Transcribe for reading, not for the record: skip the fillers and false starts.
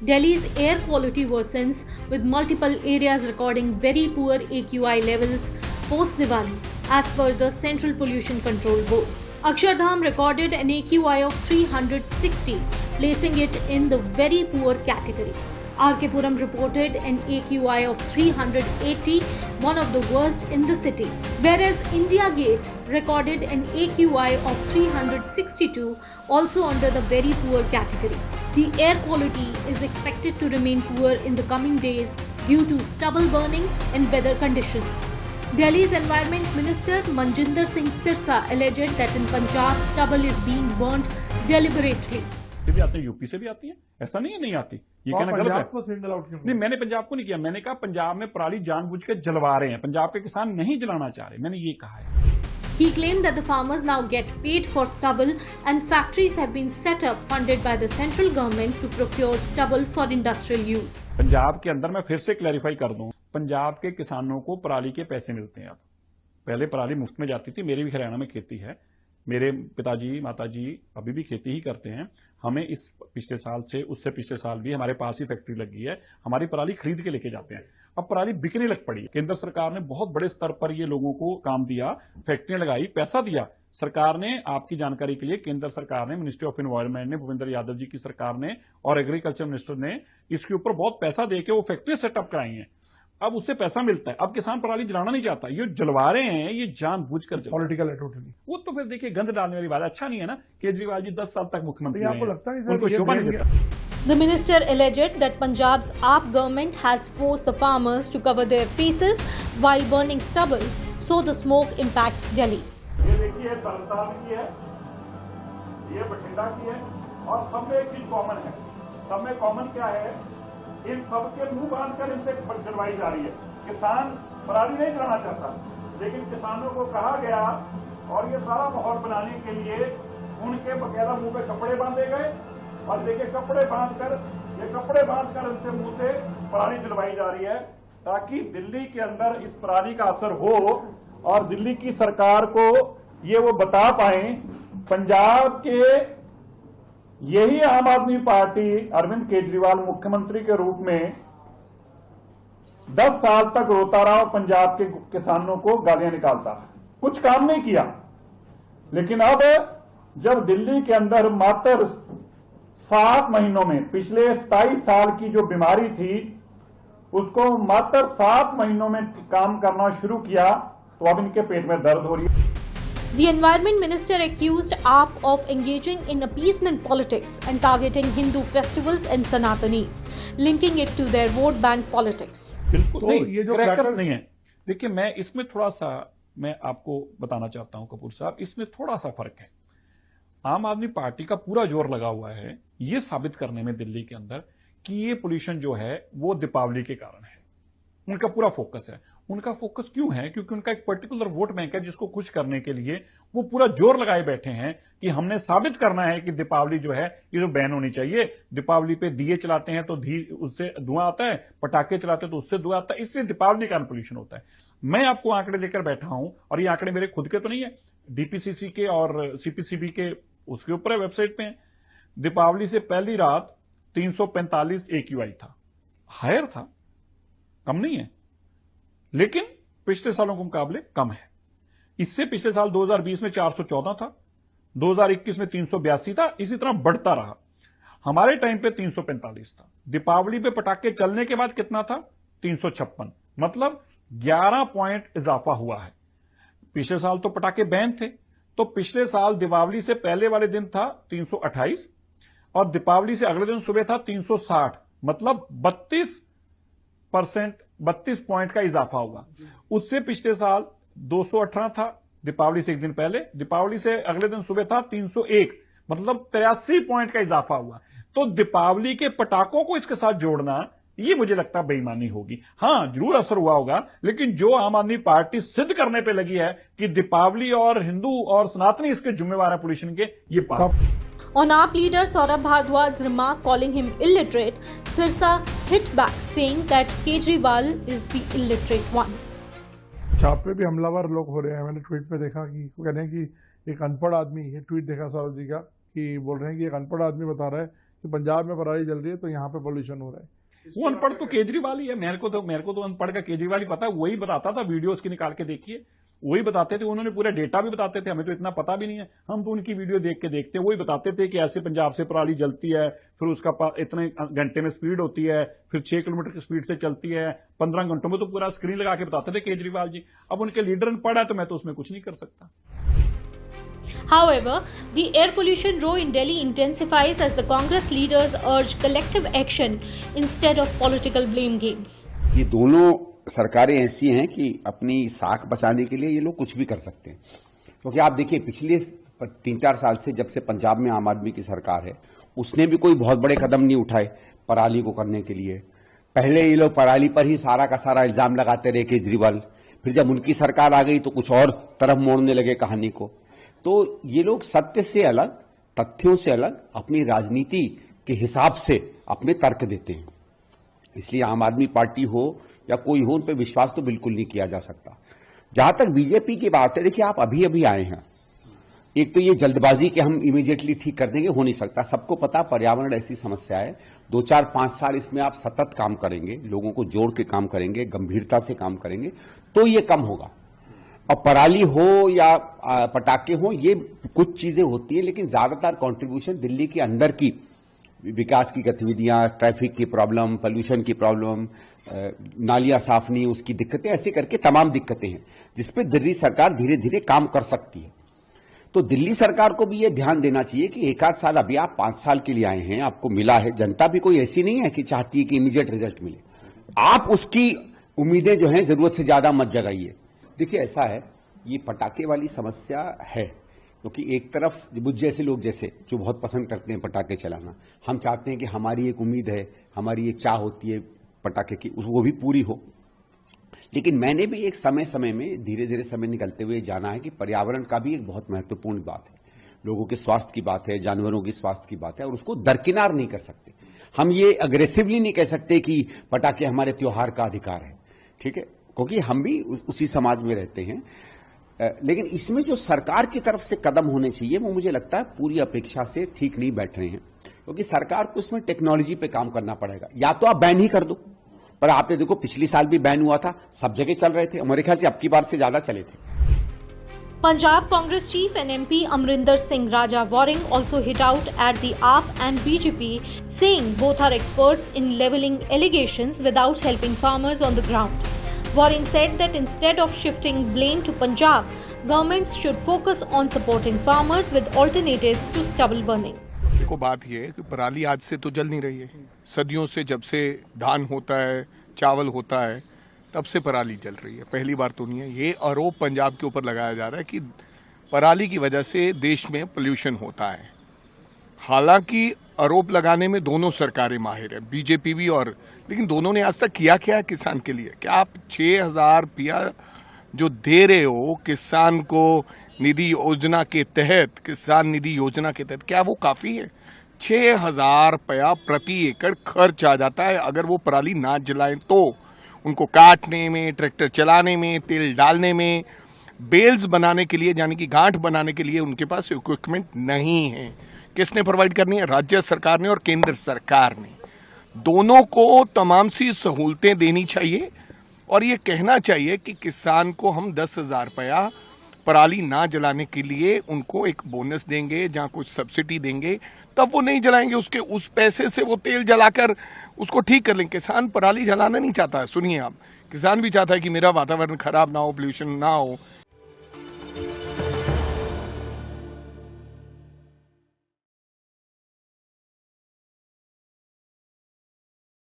Delhi's air quality worsens with multiple areas recording very poor AQI levels post Diwali, as per the Central Pollution Control Board. Akshardham recorded an AQI of 360, placing it in the very poor category. RK Puram reported an AQI of 380, one of the worst in the city, whereas India Gate recorded an AQI of 362, also under the very poor category. The air quality is expected to remain poor in the coming days due to stubble burning and weather conditions. Delhi's Environment Minister Manjinder Singh Sirsa alleged that in Punjab stubble is being burnt deliberately. भी आते हैं, UP से भी आती है, ऐसा नहीं है नहीं आती, ये कहना गलत है। को सिंगल आउट क्यों? नहीं, मैंने पंजाब को नहीं किया, मैंने कहा पंजाब में पराली जानबूझ के जलवा रहे हैं, पंजाब के किसान नहीं जलाना चाह रहे, मैंने ये कहा है। He claimed that the farmers now get paid for stubble and factories have been set up funded by the central government to procure stubble for industrial use. Punjab के अंदर मैं फिर से क्लैरिफाई कर दूं, पंजाब के किसानों को पराली के पैसे मिलते हैं। अब पहले पराली मुफ्त में जाती थी, मेरी भी हरियाणा में खेती है, मेरे पिताजी माताजी अभी भी खेती ही करते हैं। हमें इस पिछले साल से उससे पिछले साल भी हमारे पास ही फैक्ट्री लगी है, हमारी पराली खरीद के लेके जाते हैं। अब पराली बिकने लग पड़ी। केंद्र सरकार ने बहुत बड़े स्तर पर ये लोगों को काम दिया, फैक्ट्रियां लगाई, पैसा दिया। सरकार ने, आपकी जानकारी के लिए, केंद्र सरकार ने, मिनिस्ट्री ऑफ एनवायरमेंट ने, भूपेंद्र यादव जी की सरकार ने और एग्रीकल्चर मिनिस्टर ने इसके ऊपर बहुत पैसा देके वो फैक्ट्री सेटअप कराई हैं। अब उससे पैसा मिलता है। अब किसान पराली जलाना नहीं चाहता, ये जलवा रहे हैं, ये जानबूझकर पॉलिटिकल है टोटली। वो तो फिर देखिए गंद डालने वाली बात अच्छा नहीं है ना। केजरीवाल जी 10 साल तक मुख्यमंत्री आपको लगता है उनको शोभा नहीं देता। The minister alleged that Punjab's AAP government has forced the farmers to cover their faces while burning stubble, so the smoke impacts Delhi. ये देखिए तरनतारण की है, ये बठिंडा की है, और सब में एक चीज कॉमन है। सब में कॉमन क्या है? इन सबके मुंह बांधकर इनसे जलवाई जा रही है। किसान पराली नहीं जलाना चाहता, लेकिन किसानों को कहा गया और ये सारा माहौल बनाने के लिए उनके बकायदा मुंह पे कपड़े बांधे गए, और देखिए कपड़े बांधकर इनसे मुंह से पराली जलवाई जा रही है, ताकि दिल्ली के अंदर इस पराली का असर हो और दिल्ली की सरकार को ये वो बता पाए। पंजाब के यही आम आदमी पार्टी अरविंद केजरीवाल मुख्यमंत्री के रूप में 10 साल तक रोता रहा और पंजाब के किसानों को गालियां निकालता, कुछ काम नहीं किया। लेकिन अब जब दिल्ली के अंदर मात्र 7 महीनों में, पिछले 27 साल की जो बीमारी थी उसको मात्र 7 महीनों में काम करना शुरू किया, तो अब इनके पेट में दर्द हो रही है। The Environment Minister accused AAP of engaging in appeasement politics and targeting Hindu festivals and Sanatanis, linking it to their vote bank politics. बिल्कुल तो नहीं, ये जो क्रैकर्स नहीं है। देखिए मैं इसमें थोड़ा सा मैं आपको बताना चाहता हूं कपूर साहब, इसमें थोड़ा सा फर्क है। आम आदमी पार्टी का पूरा जोर लगा हुआ है ये साबित करने में दिल्ली के अंदर कि ये पोल्यूशन जो है वो दीपावली के कारण है। उनका पूरा फोकस है। उनका फोकस क्यों है? क्योंकि उनका एक पर्टिकुलर वोट बैंक है जिसको खुश करने के लिए वो पूरा जोर लगाए बैठे हैं कि हमने साबित करना है कि दीपावली जो है ये जो बैन होनी चाहिए। दीपावली पे दिए चलाते हैं तो उससे धुआं आता है, पटाखे चलाते हैं तो उससे धुआं आता है, इसलिए दीपावली का पोल्यूशन होता है। मैं आपको आंकड़े लेकर बैठा हूं, और ये आंकड़े मेरे खुद के तो नहीं है, डीपीसीसी के और सीपीसीबी के उसके ऊपर है, वेबसाइट पे है। दीपावली से पहली रात 345 AQI था, हायर था, कम नहीं है, लेकिन पिछले सालों के मुकाबले कम है। इससे पिछले साल 2020 में 414 था, 2021 में 382 था, इसी तरह बढ़ता रहा। हमारे टाइम पे 345 था। दीपावली पे पटाखे चलने के बाद कितना था? 356, मतलब 11 पॉइंट इजाफा हुआ है। पिछले साल तो पटाखे बैन थे, तो पिछले साल दीपावली से पहले वाले दिन था 328 और दीपावली से अगले दिन सुबह था 360, मतलब 32 पॉइंट का इजाफा हुआ। उससे पिछले साल 218 था, दीपावली से एक दिन पहले, दीपावली से अगले दिन सुबह था 301, मतलब 83 पॉइंट का इजाफा हुआ। तो दीपावली के पटाखों को इसके साथ जोड़ना, ये मुझे लगता है बेईमानी होगी। हां, जरूर असर हुआ होगा, लेकिन जो आम आदमी पार्टी सिद्ध करने पे लगी है कि दीपावली और हिंदू और सनातनी इसके जिम्मेवार है पोल्यूशन के, ये बात। On AAP leader Saurabh Bhardwaj's remark calling him illiterate, Sirsa hit back saying that Kejriwal is the illiterate one. छाप पे भी हमलावर लोग हो रहे हैं। मैंने ट्वीट पे देखा कि कह रहे हैं कि एक अनपढ़ आदमी, ये ट्वीट देखा सौरभ जी का, कि बोल रहे हैं कि एक अनपढ़ आदमी बता रहा है कि पंजाब में पराली जल रही है तो यहाँ पे पोल्यूशन हो रहा है। वो अनपढ़ तो केजरीवाल ही है। मेरे को तो अनपढ़ का केजरीवाल ही पता है। वही बताता था, वीडियोस की निकाल के देखिए, वही बताते थे। उन्होंने पूरा डेटा भी बताते थे, हमें तो इतना पता भी नहीं है। हम तो उनकी वीडियो देख के देखते हैं। वही बताते थे कि ऐसे पंजाब से पराली जलती है, फिर उसका इतने घंटे में स्पीड होती है, फिर 6 किलोमीटर की स्पीड से चलती है, 15 घंटों में। तो पूरा स्क्रीन लगा के बताते थे केजरीवाल जी। अब उनके लीडर अनपढ़ है तो मैं तो उसमें कुछ नहीं कर सकता। However, the air pollution row in Delhi intensifies as the Congress leaders urge collective action instead of political blame games. ये दोनों सरकारें ऐसी हैं कि अपनी साख बचाने के लिए ये लोग कुछ भी कर सकते हैं। क्योंकि आप देखिए, पिछले 3-4 साल से जब से पंजाब में आम आदमी की सरकार है, उसने भी कोई बहुत बड़े कदम नहीं उठाए पराली को करने के लिए। पहले ये लोग पराली पर ही सारा का सारा इल्जाम लगाते रहे केजरीवाल। फिर जब उनकी सरकार आ गई तो कुछ और तरफ मोड़ने लगे कहानी को। तो ये लोग सत्य से अलग, तथ्यों से अलग, अपनी राजनीति के हिसाब से अपने तर्क देते हैं। इसलिए आम आदमी पार्टी हो या कोई हो, उन पर विश्वास तो बिल्कुल नहीं किया जा सकता। जहां तक बीजेपी की बात है, देखिए आप अभी अभी आए हैं। एक तो ये जल्दबाजी के हम इमीडिएटली ठीक कर देंगे, हो नहीं सकता। सबको पता पर्यावरण ऐसी समस्या है, 2-4-5 साल इसमें आप सतत काम करेंगे, लोगों को जोड़ के काम करेंगे, गंभीरता से काम करेंगे तो ये कम होगा। और पराली हो या पटाखे हो, ये कुछ चीजें होती हैं, लेकिन ज्यादातर कंट्रीब्यूशन दिल्ली के अंदर की विकास की गतिविधियां, ट्रैफिक की प्रॉब्लम, पोल्यूशन की प्रॉब्लम, नालियां साफ नहीं, उसकी दिक्कतें, ऐसे करके तमाम दिक्कतें हैं जिसपे दिल्ली सरकार धीरे धीरे काम कर सकती है। तो दिल्ली सरकार को भी यह ध्यान देना चाहिए कि 1-8 साल, अभी आप 5 साल के लिए आए हैं, आपको मिला है। जनता भी कोई ऐसी नहीं है कि चाहती है कि इमीडिएट रिजल्ट मिले। आप उसकी उम्मीदें जो हैं जरूरत से ज्यादा मत जगाइए। देखिए ऐसा है, ये पटाखे वाली समस्या है, क्योंकि एक तरफ मुझ जैसे लोग जैसे जो बहुत पसंद करते हैं पटाखे चलाना, हम चाहते हैं कि हमारी एक उम्मीद है, हमारी एक चाह होती है पटाखे की, वो भी पूरी हो। लेकिन मैंने भी एक समय में, धीरे धीरे समय निकलते हुए जाना है कि पर्यावरण का भी एक बहुत महत्वपूर्ण बात है। लोगों के स्वास्थ्य की बात है, जानवरों की स्वास्थ्य की बात है, और उसको दरकिनार नहीं कर सकते। हम ये अग्रेसिवली नहीं कह सकते कि पटाखे हमारे त्योहार का अधिकार है, ठीक है, क्योंकि हम भी उसी समाज में रहते हैं। लेकिन इसमें जो सरकार की तरफ से कदम होने चाहिए, वो मुझे लगता है पूरी अपेक्षा से ठीक नहीं बैठ रहे हैं। क्योंकि सरकार को इसमें टेक्नोलॉजी पे काम करना पड़ेगा। या तो आप बैन ही कर दो, पर आपने देखो पिछली साल भी बैन हुआ था, सब जगह चल रहे थे, हमारे ख्याल से अब की बार से ज्यादा चले थे। Punjab Congress Chief and MP Amrinder Singh Raja Waring also hit out at the AAP and BJP, saying both are experts in levelling allegations without helping farmers on the ground. Waring said that instead of shifting blame to Punjab, governments should focus on supporting farmers with alternatives to stubble burning. देखो बात यह है कि पराली आज से तो जल नहीं रही है। सदियों से जब से धान होता है, चावल होता है, तब से पराली जल रही है। पहली बार तो नहीं है। ये आरोप पंजाब के ऊपर लगाया जा रहा है कि पराली की वजह से देश में पोल्यूशन होता है। हालांकि आरोप लगाने में दोनों सरकारें माहिर है, बीजेपी भी और, लेकिन दोनों ने आज तक किया क्या है किसान के लिए? क्या आप 6,000 रुपया जो दे रहे हो किसान को निधि योजना के तहत, किसान निधि योजना के तहत, क्या वो काफी है? 6,000 रुपया प्रति एकड़ खर्च आ जाता है अगर वो पराली ना जलाएं तो। उनको काटने में, ट्रैक्टर चलाने में, तेल डालने में, बेल्स बनाने के लिए, यानी कि गांठ बनाने के लिए उनके पास इक्विपमेंट नहीं है। किसने प्रोवाइड करनी है? राज्य सरकार ने और केंद्र सरकार ने। दोनों को तमाम सी सहूलतें देनी चाहिए और ये कहना चाहिए कि किसान को हम 10,000 रुपया पराली ना जलाने के लिए उनको एक बोनस देंगे, जहां कुछ सब्सिडी देंगे, तब वो नहीं जलाएंगे। उसके उस पैसे से वो तेल जलाकर उसको ठीक कर लेंगे। किसान पराली जलाना नहीं चाहता है। सुनिए आप, किसान भी चाहता है कि मेरा वातावरण खराब ना हो, पोल्यूशन ना हो,